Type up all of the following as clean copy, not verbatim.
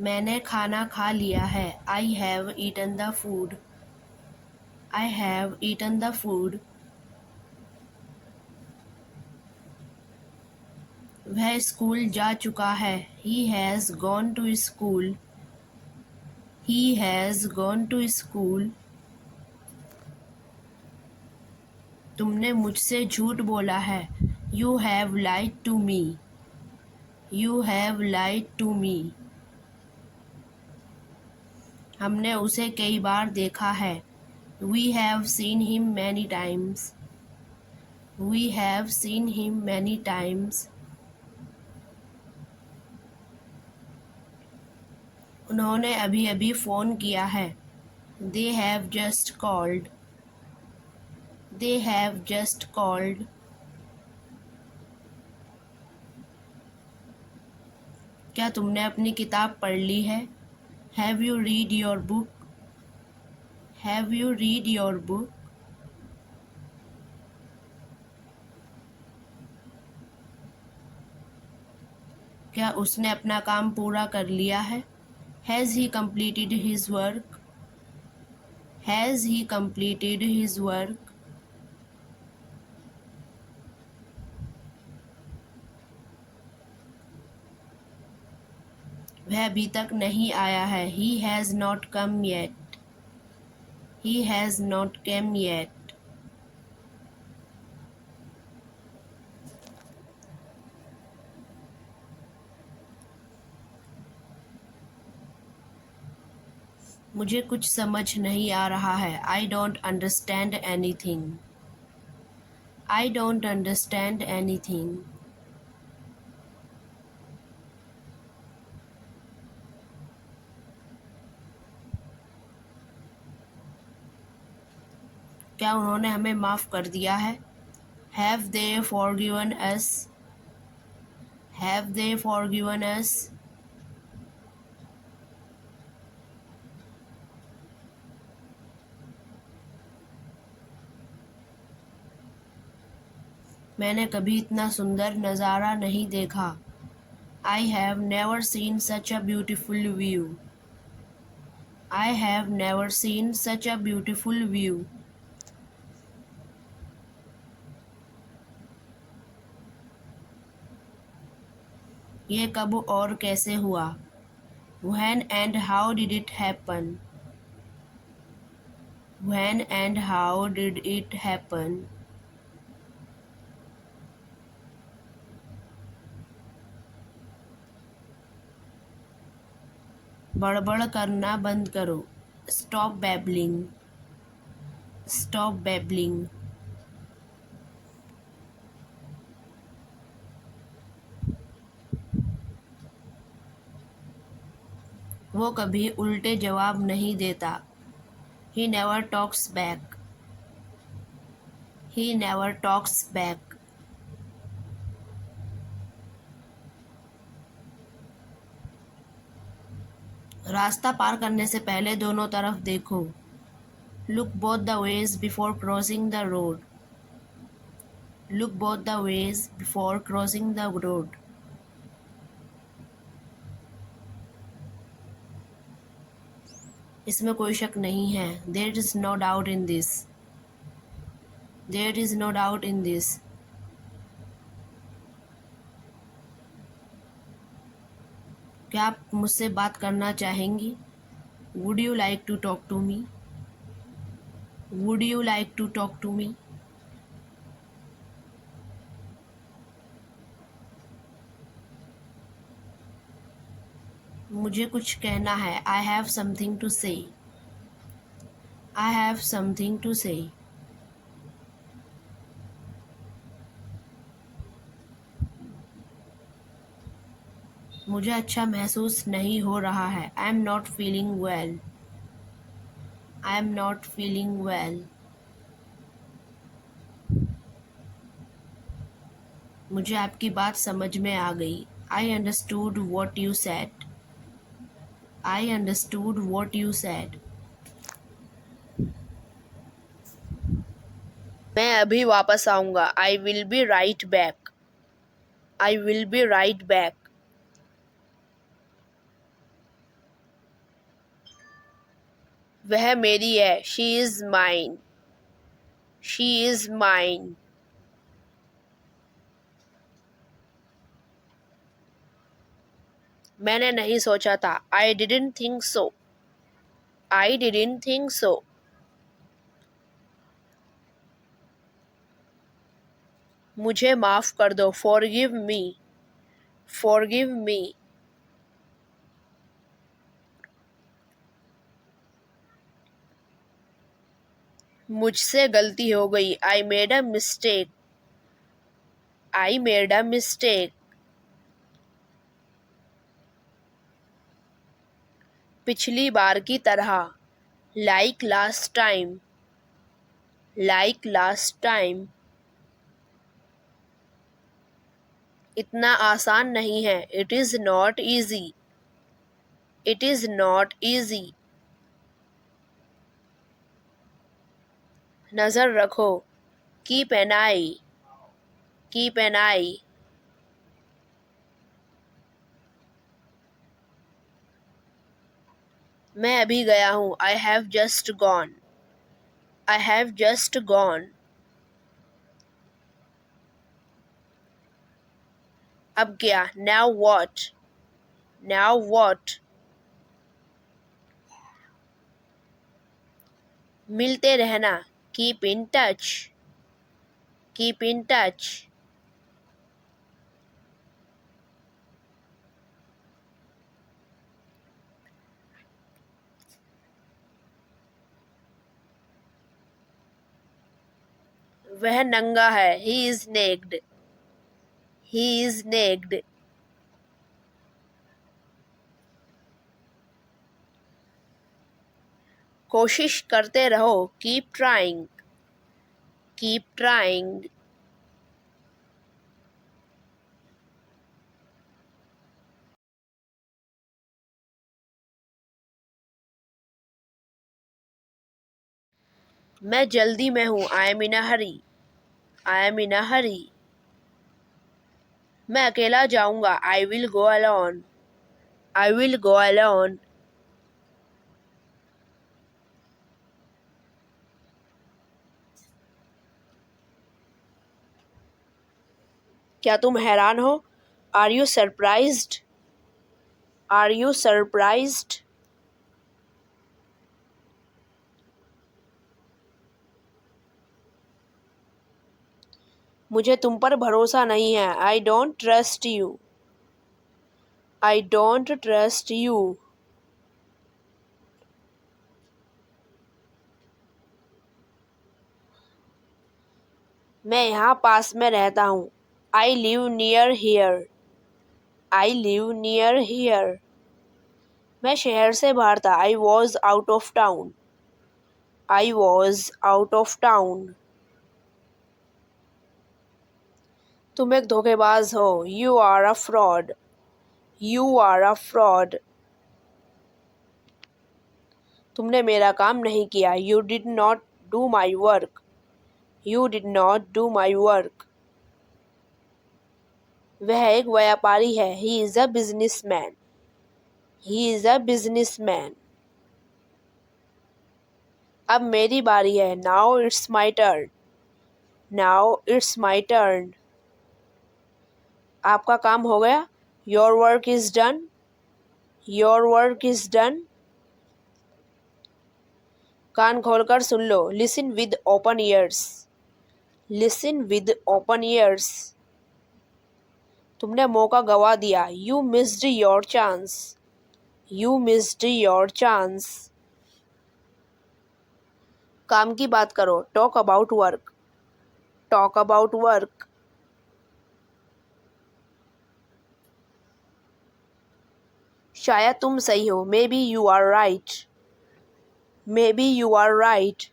मैंने खाना खा लिया है। I have eaten the food. I have eaten the food. वह स्कूल जा चुका है। He has gone to school. He has gone to school. तुमने मुझसे झूठ बोला है। You have lied to me. You have lied to me. हमने उसे कई बार देखा है। We have seen him many times. We have seen him many times. उन्होंने अभी अभी फ़ोन किया है। They have just called. They have just called. क्या तुमने अपनी किताब पढ़ ली है? Have you read your book? Have you read your book? क्या उसने अपना काम पूरा कर लिया है? Has he completed his work? Has he completed his work? वह अभी तक नहीं आया है। He has not come yet. He has not come yet. मुझे कुछ समझ नहीं आ रहा है। I don't understand anything. I don't understand anything. क्या उन्होंने हमें माफ़ कर दिया है? Have they forgiven us? Have they forgiven us? मैंने कभी इतना सुंदर नज़ारा नहीं देखा। I have never seen such a beautiful view. I have never seen such a beautiful view. ये कब और कैसे हुआ? When and how did it happen? When and how did it happen? बड़बड़ करना बंद करो। Stop babbling. Stop babbling. वो कभी उल्टे जवाब नहीं देता। He never talks back. He never talks back. रास्ता पार करने से पहले दोनों तरफ देखो। Look both the ways before crossing the road. Look both the ways before crossing the road. इसमें कोई शक नहीं है। There is no doubt in this. There is no doubt in this. क्या आप मुझसे बात करना चाहेंगी? Would you like to talk to me? Would you like to talk to me? मुझे कुछ कहना है। I have something to say. I have something to say. मुझे अच्छा महसूस नहीं हो रहा है। I am not feeling well. I am not feeling well. मुझे आपकी बात समझ में आ गई। I understood what you said. I understood what you said. मैं अभी वापस आऊँगा। I will be right back. I will be right back. वह मेरी है, she is mine, she is mine. मैंने नहीं सोचा था, I didn't think so, I didn't think so. मुझे माफ़ कर दो, फॉरगिव मी, फॉरगिव मी। मुझसे गलती हो गई, I made a mistake, I made a mistake. पिछली बार की तरह, like last time, like last time. इतना आसान नहीं है, it is not easy, it is not easy. नज़र रखो, keep an eye, keep an eye. मैं अभी गया हूँ, I have just gone, I have just gone. अब क्या, नाउ वॉट, नाउ वॉट। मिलते रहना, keep in touch, keep in touch. वह नंगा है, he is naked, he is naked. कोशिश करते रहो, कीप ट्राइंग, कीप ट्राइंग। मैं जल्दी में हूँ, I M in a Hari, I am इन अ हरी। मैं अकेला जाऊंगा, I will go alone, I will go alone. क्या तुम हैरान हो, are you surprised, are you surprised. मुझे तुम पर भरोसा नहीं है, I don't trust you, I don't trust you. मैं यहाँ पास में रहता हूँ, I live near here, I live near here. मैं शहर से बाहर था, I was out of town, I was out of town. तुम एक धोखेबाज हो, you are a fraud, you are a fraud. तुमने मेरा काम नहीं किया, you did not do my work, you did not do my work. वह एक व्यापारी है, he is a business man, he is a business man. अब मेरी बारी है, now it's my turn, now it's my turn. आपका काम हो गया, your work is done, your work is done. कान खोलकर सुन लो, listen with open years, listen with open ears. तुमने मौका गवा दिया, you missed your chance, you missed your chance. काम की बात करो, talk about work, talk about work. शायद तुम सही हो, maybe you are right, maybe you are right.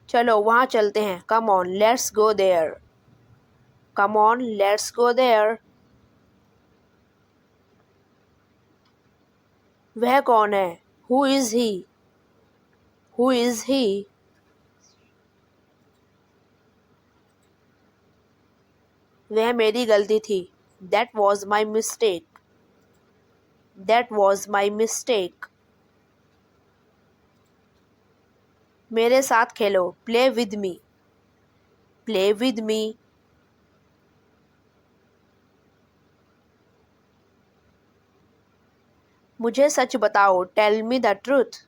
चलो वहाँ चलते हैं, come on let's go there, come on let's go there. वह कौन है, who is he, who is he. वह मेरी गलती थी, that was my mistake, That was my mistake. मेरे साथ खेलो. Play with me. Play with me. मुझे सच बताओ. Tell me the truth.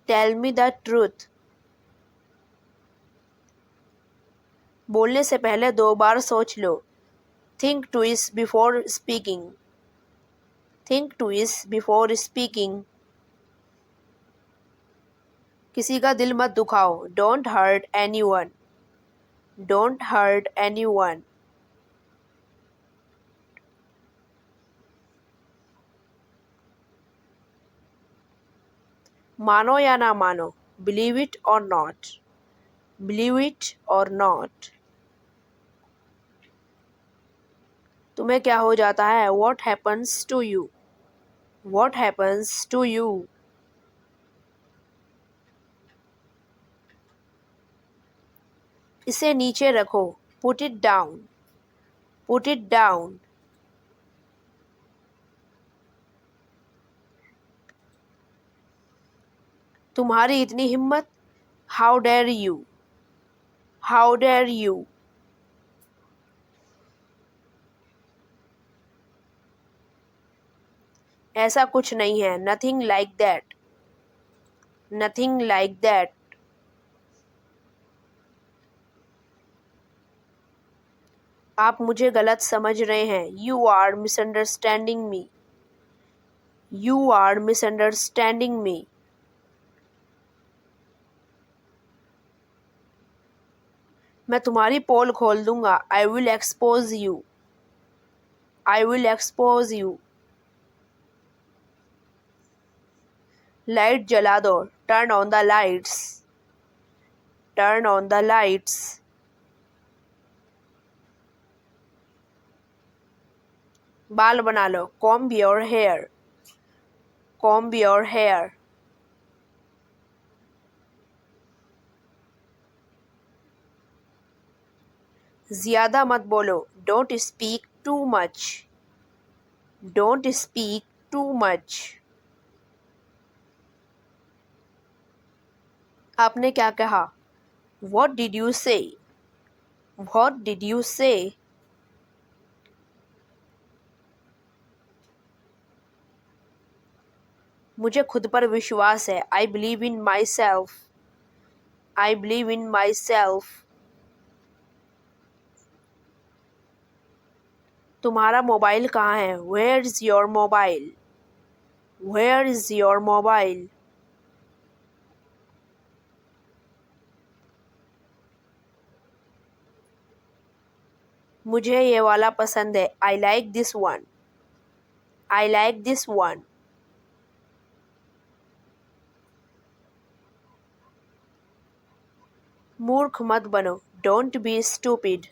Tell me the truth. बोलने से पहले 2 बार सोच लो. Think twice before speaking. Think twice before speaking. किसी का दिल मत दुखाओ. Don't hurt anyone. Don't hurt anyone. मानो या ना मानो. Believe it or not. Believe it or not. तुम्हें क्या हो जाता है? What happens to you? What happens to you? इसे नीचे रखो. Put it down. Put it down. तुम्हारी इतनी हिम्मत. How dare you? How dare you? ऐसा कुछ नहीं है. Nothing like that. Nothing like that. आप मुझे गलत समझ रहे हैं. You are misunderstanding me. You are misunderstanding me. मैं तुम्हारी पोल खोल दूंगा. I will expose you. I will expose you. Light जला दो. Turn on the lights. Turn on the lights. बाल बना लो. Comb your hair. Comb your hair. ज़्यादा मत बोलो. Don't speak too much. Don't speak too much. आपने क्या कहा? What did you say? What did you say? मुझे खुद पर विश्वास है. I believe in myself. I believe in myself. तुम्हारा मोबाइल कहाँ है? Where is your mobile? Where is your mobile? मुझे ये वाला पसंद है. I like this one. I like this one. मूर्ख मत बनो. Don't be stupid.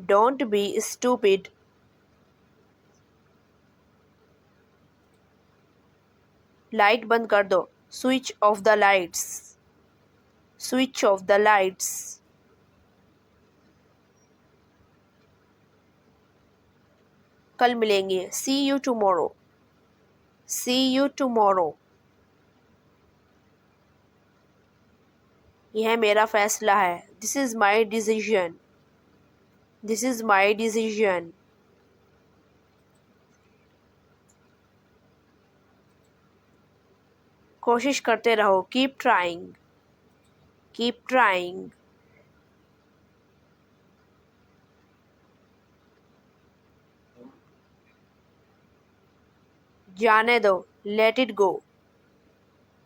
Don't be stupid. Light बंद कर दो. Switch off the lights. Switch off the lights. कल मिलेंगे. See you tomorrow. See you tomorrow. यह मेरा फैसला है. This is my decision. This is my decision. कोशिश करते रहो. Keep trying. Keep trying. जाने दो. Let it go.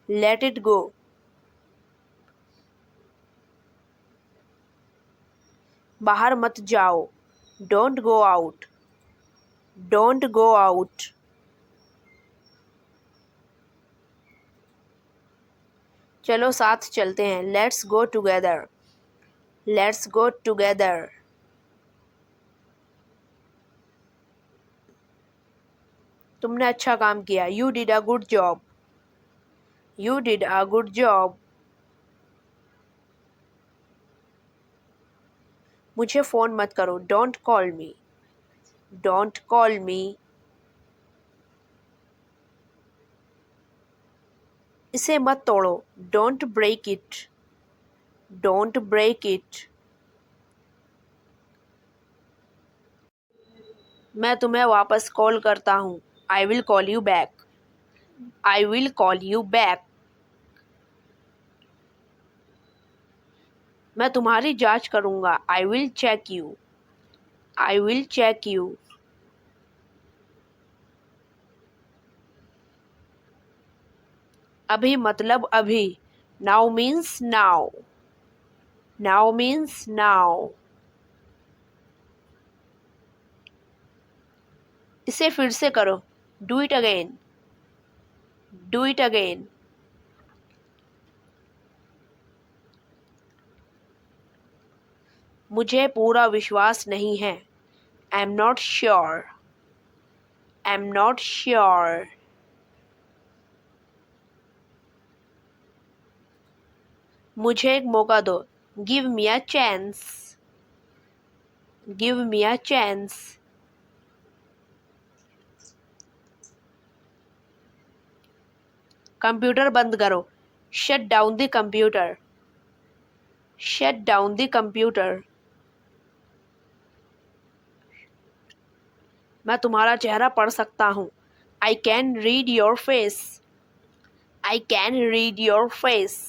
Let it go. बाहर मत जाओ. Don't go out. Don't go out. चलो साथ चलते हैं. Let's go together. Let's go together. तुमने अच्छा काम किया. You did a good job. You did a good job. मुझे फ़ोन मत करो. Don't call me. Don't call me. इसे मत तोड़ो, don't break it, don't break it. मैं तुम्हें वापस कॉल करता हूँ, I will call you back, I will call you back. मैं तुम्हारी जांच करूँगा, I will check you, I will check you. अभी मतलब अभी, now means now, now means now. इसे फिर से करो, do it again, do it again. मुझे पूरा विश्वास नहीं है, I am not sure, I am not sure. मुझे एक मौका दो, give me a chance, give me a chance. Computer बंद करो, shut down the computer, shut down the computer. मैं तुम्हारा चेहरा पढ़ सकता हूँ, I can read your face, I can read your face.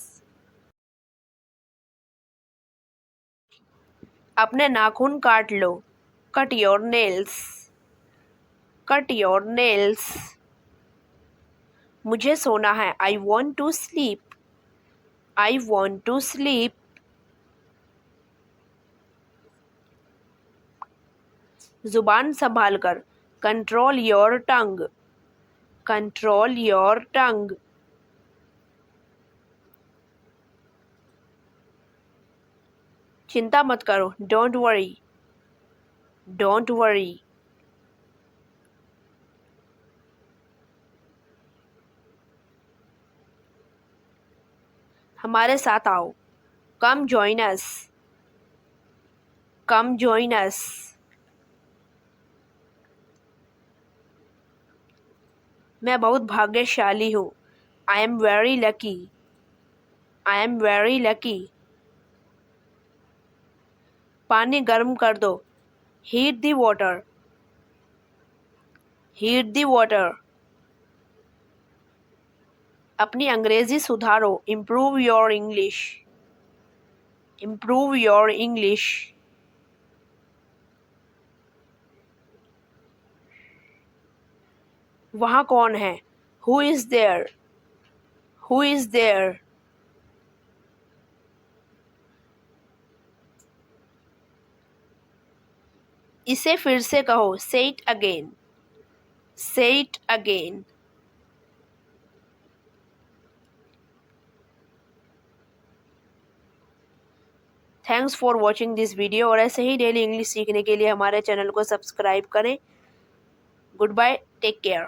अपने नाखून काट लो, cut your nails, cut your nails. मुझे सोना है, I want to sleep, I want to sleep. जुबान संभाल कर, control your tongue, control your tongue. चिंता मत करो, डोंट वरी, डोंट वरी। हमारे साथ आओ, come join us, come join us. मैं बहुत भाग्यशाली हूँ, I am very lucky, I am very lucky. पानी गर्म कर दो, heat the water, heat the water. अपनी अंग्रेजी सुधारो, improve your English, improve your English. वहाँ कौन है, who is there, who is there. इसे फिर से कहो, say it again, say it again. Thanks for watching this video. और ऐसे ही डेली इंग्लिश सीखने के लिए हमारे चैनल को सब्सक्राइब करें। Goodbye, take care.